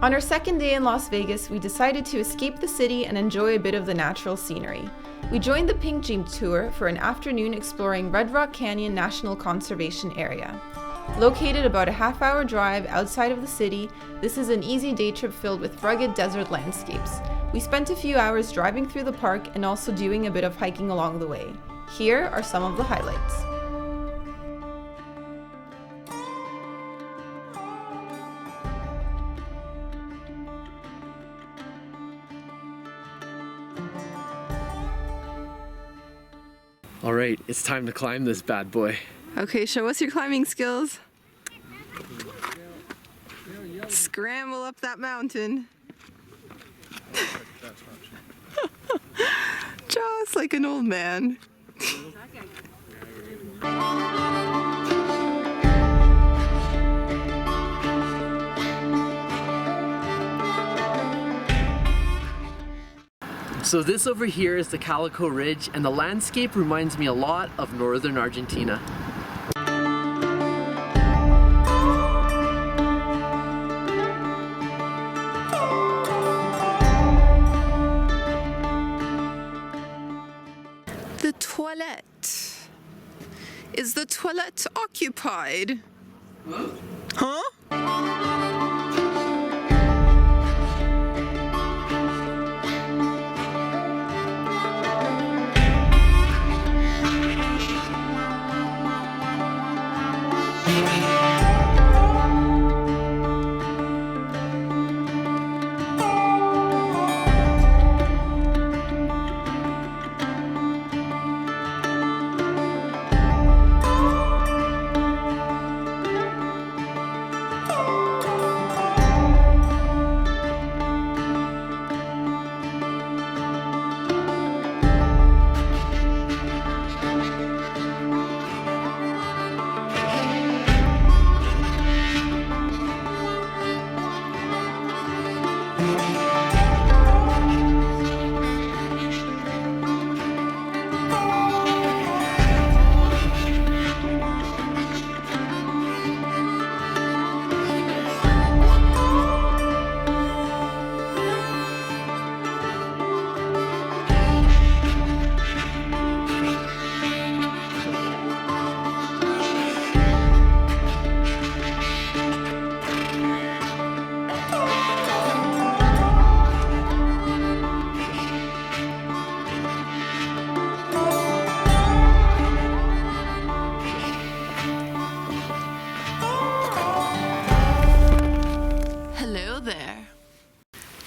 On our second day in Las Vegas, we decided to escape the city and enjoy a bit of the natural scenery. We joined the Pink Jeep tour for an afternoon exploring Red Rock Canyon National Conservation Area. Located about a half-hour drive outside of the city, this is an easy day trip filled with rugged desert landscapes. We spent a few hours driving through the park and also doing a bit of hiking along the way. Here are some of the highlights. All right, it's time to climb this bad boy. Okay, show us your climbing skills. Scramble up that mountain. Just like an old man. So this over here is the Calico Ridge, and the landscape reminds me a lot of Northern Argentina. The toilet. Is the toilet occupied? Huh?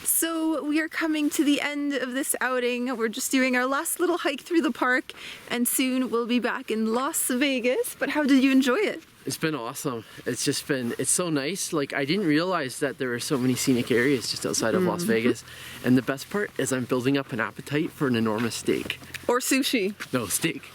So we are coming to the end of this outing. We're just doing our last little hike through the park, and soon we'll be back in Las Vegas. But how did you enjoy it? It's been awesome. It's so nice. Like, I didn't realize that there were so many scenic areas just outside of Las Vegas. And the best part is I'm building up an appetite for an enormous steak. Or sushi. No, steak.